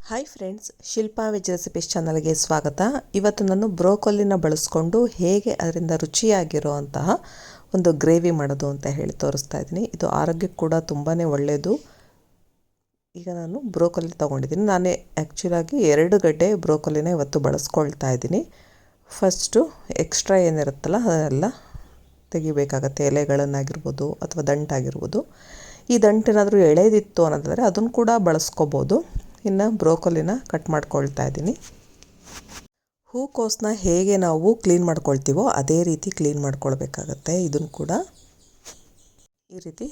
Hi friends, Shilpa veg recipes ಚಾನಲ್ಗೆ ಸ್ವಾಗತ. ಇವತ್ತು ನಾನು ಬ್ರೋಕೊಲಿನ ಬಳಸ್ಕೊಂಡು ಹೇಗೆ ಅದರಿಂದ ರುಚಿಯಾಗಿರುವಂತಹ ಒಂದು ಗ್ರೇವಿ ಮಾಡೋದು ಅಂತ ಹೇಳಿ ತೋರಿಸ್ತಾ ಇದ್ದೀನಿ. ಇದು ಆರೋಗ್ಯಕ್ಕೆ ಕೂಡ ತುಂಬಾ ಒಳ್ಳೆಯದು. ಈಗ ನಾನು ಬ್ರೋಕೊಲಿ ತೊಗೊಂಡಿದ್ದೀನಿ. ನಾನೇ ಆ್ಯಕ್ಚುಲಾಗಿ 2 ಗಡ್ಡೆ ಬ್ರೋಕೊಲಿನ ಇವತ್ತು ಬಳಸ್ಕೊಳ್ತಾ ಇದ್ದೀನಿ. ಫಸ್ಟು ಎಕ್ಸ್ಟ್ರಾ ಏನಿರುತ್ತಲ್ಲ ಅದೆಲ್ಲ ತೆಗಿಬೇಕಾಗತ್ತೆ. ಎಲೆಗಳನ್ನಾಗಿರ್ಬೋದು ಅಥವಾ ದಂಟಾಗಿರ್ಬೋದು. ಈ ದಂಟೇನಾದರೂ ಎಳೆದಿತ್ತು ಅನ್ನೋದಾದರೆ ಅದನ್ನು ಕೂಡ ಬಳಸ್ಕೋಬೋದು. ಇನ್ನು ಬ್ರೋಕೊಲಿನ ಕಟ್ ಮಾಡ್ಕೊಳ್ತಾ ಇದ್ದೀನಿ. ಹೂಕೋಸನ್ನ ಹೇಗೆ ನಾವು ಕ್ಲೀನ್ ಮಾಡ್ಕೊಳ್ತೀವೋ ಅದೇ ರೀತಿ ಕ್ಲೀನ್ ಮಾಡ್ಕೊಳ್ಬೇಕಾಗತ್ತೆ. ಇದನ್ನು ಕೂಡ ಈ ರೀತಿ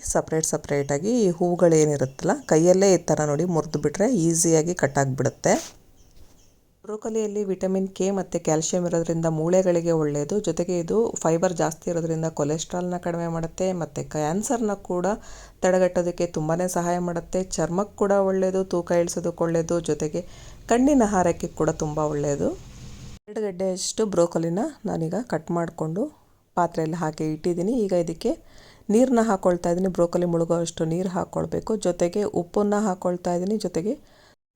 ಸಪ್ರೇಟಾಗಿ ಈ ಹೂಗಳೇನಿರುತ್ತಲ್ಲ ಕೈಯಲ್ಲೇ ಈ ಥರ ನೋಡಿ ಮುರಿದು ಬಿಟ್ಟರೆ ಈಸಿಯಾಗಿ ಕಟ್ ಆಗಿಬಿಡುತ್ತೆ. ಬ್ರೋಕೊಲಿಯಲ್ಲಿ ವಿಟಮಿನ್ ಕೆ ಮತ್ತು ಕ್ಯಾಲ್ಶಿಯಂ ಇರೋದ್ರಿಂದ ಮೂಳೆಗಳಿಗೆ ಒಳ್ಳೆಯದು. ಜೊತೆಗೆ ಇದು ಫೈಬರ್ ಜಾಸ್ತಿ ಇರೋದ್ರಿಂದ ಕೊಲೆಸ್ಟ್ರಾಲ್ನ ಕಡಿಮೆ ಮಾಡುತ್ತೆ ಮತ್ತು ಕ್ಯಾನ್ಸರ್ನ ಕೂಡ ತಡೆಗಟ್ಟೋದಕ್ಕೆ ತುಂಬಾ ಸಹಾಯ ಮಾಡುತ್ತೆ. ಚರ್ಮಕ್ಕೆ ಕೂಡ ಒಳ್ಳೆಯದು, ತೂಕ ಇಳಿಸೋದಕ್ಕೆ ಒಳ್ಳೆಯದು, ಜೊತೆಗೆ ಕಣ್ಣಿನ ಆಹಾರಕ್ಕೆ ಕೂಡ ತುಂಬ ಒಳ್ಳೆಯದು. 2 ಗಡ್ಡೆಯಷ್ಟು ಬ್ರೋಕೊಲಿನ ನಾನೀಗ ಕಟ್ ಮಾಡಿಕೊಂಡು ಪಾತ್ರೆಯಲ್ಲಿ ಹಾಕಿ ಇಟ್ಟಿದ್ದೀನಿ. ಈಗ ಇದಕ್ಕೆ ನೀರನ್ನ ಹಾಕ್ಕೊಳ್ತಾ ಇದ್ದೀನಿ. ಬ್ರೋಕೊಲಿ ಮುಳುಗೋ ಅಷ್ಟು ನೀರು ಹಾಕ್ಕೊಳ್ಬೇಕು. ಜೊತೆಗೆ ಉಪ್ಪನ್ನು ಹಾಕ್ಕೊಳ್ತಾ ಇದ್ದೀನಿ. ಜೊತೆಗೆ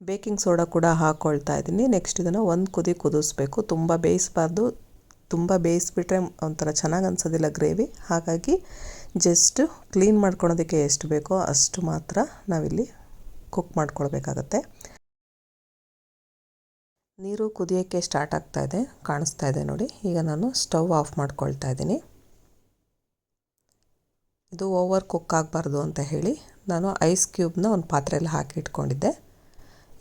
ಬೇಕಿಂಗ್ ಸೋಡಾ ಕೂಡ ಹಾಕ್ಕೊಳ್ತಾ ಇದ್ದೀನಿ. ನೆಕ್ಸ್ಟ್ ಇದನ್ನು ಒಂದು ಕುದಿ ಕುದಿಸ್ಬೇಕು. ತುಂಬ ಬೇಯಿಸಬಾರ್ದು. ತುಂಬ ಬೇಯಿಸ್ಬಿಟ್ರೆ ಒಂಥರ ಚೆನ್ನಾಗಿ ಅನಿಸೋದಿಲ್ಲ ಗ್ರೇವಿ. ಹಾಗಾಗಿ ಜಸ್ಟ್ ಕ್ಲೀನ್ ಮಾಡ್ಕೊಳೋದಕ್ಕೆ ಎಷ್ಟು ಬೇಕೋ ಅಷ್ಟು ಮಾತ್ರ ನಾವಿಲ್ಲಿ ಕುಕ್ ಮಾಡ್ಕೊಳ್ಬೇಕಾಗತ್ತೆ. ನೀರು ಕುದಿಯೋಕ್ಕೆ ಸ್ಟಾರ್ಟ್ ಆಗ್ತಾ ಇದೆ, ಕಾಣಿಸ್ತಾ ಇದೆ ನೋಡಿ. ಈಗ ನಾನು ಸ್ಟವ್ ಆಫ್ ಮಾಡ್ಕೊಳ್ತಾ ಇದ್ದೀನಿ. ಇದು ಓವರ್ ಕುಕ್ ಆಗಬಾರ್ದು ಅಂತ ಹೇಳಿ ನಾನು ಐಸ್ ಕ್ಯೂಬ್ನ ಒಂದು ಪಾತ್ರೆಯಲ್ಲಿ ಹಾಕಿ ಇಟ್ಕೊಂಡಿದ್ದೆ.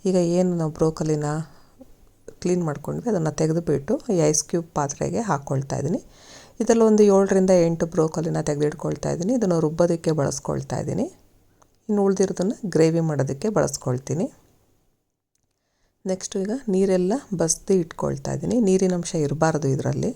ಈಗ ಏನು ನಾವು ಬ್ರೋಕೊಲಿನ ಕ್ಲೀನ್ ಮಾಡ್ಕೊಂಡ್ವಿ ಅದನ್ನು ತೆಗೆದುಬಿಟ್ಟು ಈ ಐಸ್ ಕ್ಯೂಬ್ ಪಾತ್ರೆಗೆ ಹಾಕ್ಕೊಳ್ತಾ ಇದ್ದೀನಿ. ಇದರಲ್ಲಿ ಒಂದು 7ರಿಂದ 8 ಬ್ರೋಕೊಲಿನ ತೆಗೆದಿಟ್ಕೊಳ್ತಾ ಇದ್ದೀನಿ. ಇದನ್ನು ರುಬ್ಬೋದಕ್ಕೆ ಬಳಸ್ಕೊಳ್ತಾ ಇದ್ದೀನಿ. ಇನ್ನು ಉಳಿದಿರೋದನ್ನು ಗ್ರೇವಿ ಮಾಡೋದಕ್ಕೆ ಬಳಸ್ಕೊಳ್ತೀನಿ. ನೆಕ್ಸ್ಟು ಈಗ ನೀರೆಲ್ಲ ಬಸ್ದು ಇಟ್ಕೊಳ್ತಾ ಇದ್ದೀನಿ. ನೀರಿನಂಶ ಇರಬಾರ್ದು ಇದರಲ್ಲಿ.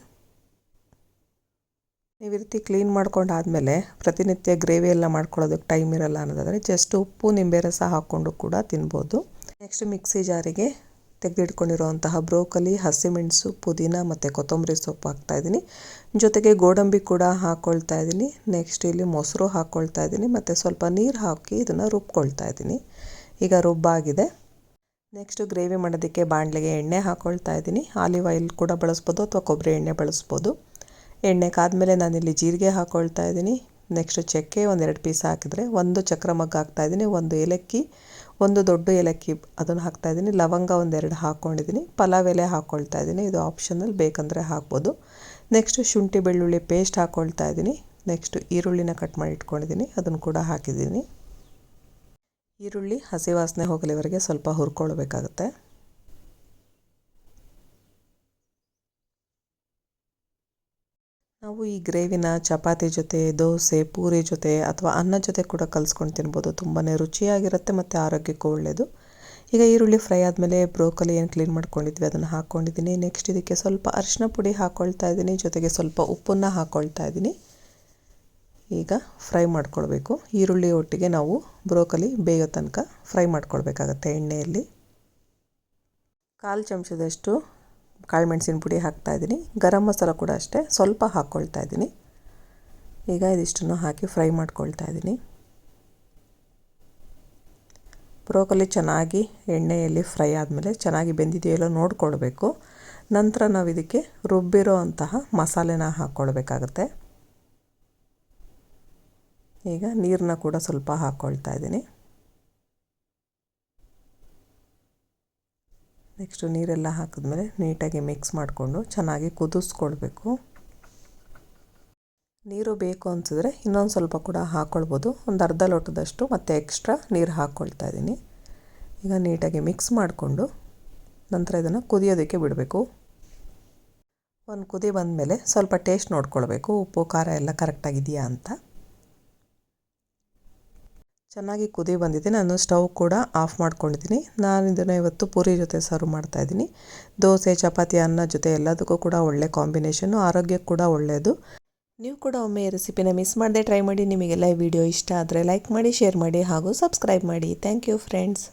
ನೀವು ಈ ರೀತಿ ಕ್ಲೀನ್ ಮಾಡ್ಕೊಂಡಾದಮೇಲೆ ಪ್ರತಿನಿತ್ಯ ಗ್ರೇವಿ ಎಲ್ಲ ಮಾಡ್ಕೊಳ್ಳೋದಕ್ಕೆ ಟೈಮ್ ಇರಲ್ಲ ಅನ್ನೋದಾದರೆ ಜಸ್ಟ್ ಉಪ್ಪು ನಿಂಬೆ ರಸ ಹಾಕ್ಕೊಂಡು ಕೂಡ ತಿನ್ಬೋದು. ನೆಕ್ಸ್ಟ್ ಮಿಕ್ಸಿ ಜಾರಿಗೆ ತೆಗೆದಿಟ್ಕೊಂಡಿರೋವಂತಹ ಬ್ರೋಕೊಲಿ, ಹಸಿಮೆಣಸು, ಪುದೀನ ಮತ್ತು ಕೊತ್ತಂಬರಿ ಸೊಪ್ಪು ಹಾಕ್ತಾಯಿದ್ದೀನಿ. ಜೊತೆಗೆ ಗೋಡಂಬಿ ಕೂಡ ಹಾಕ್ಕೊಳ್ತಾ ಇದ್ದೀನಿ. ನೆಕ್ಸ್ಟ್ ಇಲ್ಲಿ ಮೊಸರು ಹಾಕ್ಕೊಳ್ತಾ ಇದ್ದೀನಿ ಮತ್ತು ಸ್ವಲ್ಪ ನೀರು ಹಾಕಿ ಇದನ್ನು ರುಬ್ಕೊಳ್ತಾ ಇದ್ದೀನಿ. ಈಗ ರುಬ್ಬಾಗಿದೆ. ನೆಕ್ಸ್ಟು ಗ್ರೇವಿ ಮಾಡೋದಕ್ಕೆ ಬಾಣಲೆಗೆ ಎಣ್ಣೆ ಹಾಕ್ಕೊಳ್ತಾ ಇದ್ದೀನಿ. ಆಲಿವ್ ಆಯಿಲ್ ಕೂಡ ಬಳಸ್ಬೋದು ಅಥವಾ ಕೊಬ್ಬರಿ ಎಣ್ಣೆ ಬಳಸ್ಬೋದು. ಎಣ್ಣೆ ಕಾದ್ಮೇಲೆ ನಾನಿಲ್ಲಿ ಜೀರಿಗೆ ಹಾಕ್ಕೊಳ್ತಾ ಇದ್ದೀನಿ. ನೆಕ್ಸ್ಟ್ ಚಕ್ಕೆ 1-2 ಪೀಸ್ ಹಾಕಿದರೆ, 1 ಚಕ್ರ ಮಗ್ಗು ಹಾಕ್ತಾಯಿದ್ದೀನಿ. 1 ಏಲಕ್ಕಿ, 1 ದೊಡ್ಡ ಏಲಕ್ಕಿ ಅದನ್ನು ಹಾಕ್ತಾಯಿದ್ದೀನಿ. ಲವಂಗ 1-2 ಹಾಕ್ಕೊಂಡಿದ್ದೀನಿ. ಪಲಾವ್ ಎಲೆ ಹಾಕ್ಕೊಳ್ತಾ ಇದ್ದೀನಿ. ಇದು ಆಪ್ಷನಲ್, ಬೇಕಂದರೆ ಹಾಕ್ಬೋದು. ನೆಕ್ಸ್ಟ್ ಶುಂಠಿ ಬೆಳ್ಳುಳ್ಳಿ ಪೇಸ್ಟ್ ಹಾಕ್ಕೊಳ್ತಾ ಇದ್ದೀನಿ. ನೆಕ್ಸ್ಟ್ ಈರುಳ್ಳಿನ ಕಟ್ ಮಾಡಿ ಇಟ್ಕೊಂಡಿದ್ದೀನಿ, ಅದನ್ನು ಕೂಡ ಹಾಕಿದ್ದೀನಿ. ಈರುಳ್ಳಿ ಹಸಿ ವಾಸನೆ ಹೋಗಲಿವರೆಗೆ ಸ್ವಲ್ಪ ಹುರ್ಕೊಳ್ಬೇಕಾಗುತ್ತೆ. ನಾವು ಈ ಗ್ರೇವಿನ ಚಪಾತಿ ಜೊತೆ, ದೋಸೆ, ಪೂರಿ ಜೊತೆ ಅಥವಾ ಅನ್ನ ಜೊತೆ ಕೂಡ ಕಲಿಸ್ಕೊಂಡು ತಿನ್ಬೋದು. ತುಂಬಾ ರುಚಿಯಾಗಿರುತ್ತೆ ಮತ್ತು ಆರೋಗ್ಯಕ್ಕೂ ಒಳ್ಳೆಯದು. ಈಗ ಈರುಳ್ಳಿ ಫ್ರೈ ಆದಮೇಲೆ ಬ್ರೋಕೊಲಿ ಏನು ಕ್ಲೀನ್ ಮಾಡ್ಕೊಂಡಿದ್ವಿ ಅದನ್ನು ಹಾಕ್ಕೊಂಡಿದ್ದೀನಿ. ನೆಕ್ಸ್ಟ್ ಇದಕ್ಕೆ ಸ್ವಲ್ಪ ಅರಿಶಿನ ಪುಡಿ ಹಾಕ್ಕೊಳ್ತಾ ಇದ್ದೀನಿ. ಜೊತೆಗೆ ಸ್ವಲ್ಪ ಉಪ್ಪನ್ನು ಹಾಕ್ಕೊಳ್ತಾ ಇದ್ದೀನಿ. ಈಗ ಫ್ರೈ ಮಾಡ್ಕೊಳ್ಬೇಕು. ಈರುಳ್ಳಿ ಒಟ್ಟಿಗೆ ನಾವು ಬ್ರೋಕೊಲಿ ಬೇಯೋ ತನಕ ಫ್ರೈ ಮಾಡ್ಕೊಳ್ಬೇಕಾಗತ್ತೆ ಎಣ್ಣೆಯಲ್ಲಿ. 1/4 ಚಮಚದಷ್ಟು ಕಾಳುಮೆಣಸಿನ ಪುಡಿ ಹಾಕ್ತಾಯಿದ್ದೀನಿ. ಗರಂ ಮಸಾಲ ಕೂಡ ಅಷ್ಟೇ ಸ್ವಲ್ಪ ಹಾಕ್ಕೊಳ್ತಾ ಇದ್ದೀನಿ. ಈಗ ಇದಿಷ್ಟನ್ನು ಹಾಕಿ ಫ್ರೈ ಮಾಡ್ಕೊಳ್ತಾ ಇದ್ದೀನಿ. ಬ್ರೋಕೊಲಿ ಚೆನ್ನಾಗಿ ಎಣ್ಣೆಯಲ್ಲಿ ಫ್ರೈ ಆದಮೇಲೆ ಚೆನ್ನಾಗಿ ಬೆಂದಿದೆಯಲ್ಲೋ ನೋಡ್ಕೊಳ್ಬೇಕು. ನಂತರ ನಾವು ಇದಕ್ಕೆ ರುಬ್ಬಿರೋ ಅಂತಹ ಮಸಾಲೆನ ಹಾಕ್ಕೊಳ್ಬೇಕಾಗತ್ತೆ. ಈಗ ನೀರನ್ನ ಕೂಡ ಸ್ವಲ್ಪ ಹಾಕ್ಕೊಳ್ತಾ ಇದ್ದೀನಿ. ನೆಕ್ಸ್ಟು ನೀರೆಲ್ಲ ಹಾಕಿದ್ಮೇಲೆ ನೀಟಾಗಿ ಮಿಕ್ಸ್ ಮಾಡಿಕೊಂಡು ಚೆನ್ನಾಗಿ ಕುದಿಸ್ಕೊಳ್ಬೇಕು. ನೀರು ಬೇಕು ಅನಿಸಿದ್ರೆ ಇನ್ನೊಂದು ಸ್ವಲ್ಪ ಕೂಡ ಹಾಕ್ಕೊಳ್ಬೋದು. ಒಂದು ಅರ್ಧ ಲೋಟದಷ್ಟು ಮತ್ತು ಎಕ್ಸ್ಟ್ರಾ ನೀರು ಹಾಕ್ಕೊಳ್ತಾ ಇದ್ದೀನಿ. ಈಗ ನೀಟಾಗಿ ಮಿಕ್ಸ್ ಮಾಡಿಕೊಂಡು ನಂತರ ಇದನ್ನು ಕುದಿಯೋದಕ್ಕೆ ಬಿಡಬೇಕು. ಒಂದು ಕುದಿ ಬಂದಮೇಲೆ ಸ್ವಲ್ಪ ಟೇಸ್ಟ್ ನೋಡ್ಕೊಳ್ಬೇಕು, ಉಪ್ಪು ಖಾರ ಎಲ್ಲ ಕರೆಕ್ಟಾಗಿದೆಯಾ ಅಂತ. ಚೆನ್ನಾಗಿ ಕುದಿ ಬಂದಿದೆ. ನಾನು ಸ್ಟವ್ ಕೂಡ ಆಫ್ ಮಾಡ್ಕೊಂಡಿದ್ದೀನಿ. ನಾನು ಇದನ್ನು ಇವತ್ತು ಪೂರಿ ಜೊತೆ ಸರ್ವ್ ಮಾಡ್ತಾಯಿದ್ದೀನಿ. ದೋಸೆ, ಚಪಾತಿ, ಅನ್ನ ಜೊತೆ ಎಲ್ಲದಕ್ಕೂ ಕೂಡ ಒಳ್ಳೆ ಕಾಂಬಿನೇಷನ್ನು, ಆರೋಗ್ಯಕ್ಕೆ ಕೂಡ ಒಳ್ಳೆಯದು. ನೀವು ಕೂಡ ಒಮ್ಮೆ ಈ ರೆಸಿಪಿನ ಮಿಸ್ ಮಾಡದೆ ಟ್ರೈ ಮಾಡಿ. ನಿಮಗೆಲ್ಲ ಈ ವಿಡಿಯೋ ಇಷ್ಟ ಆದರೆ ಲೈಕ್ ಮಾಡಿ, ಶೇರ್ ಮಾಡಿ ಹಾಗೂ ಸಬ್ಸ್ಕ್ರೈಬ್ ಮಾಡಿ. Thank you friends.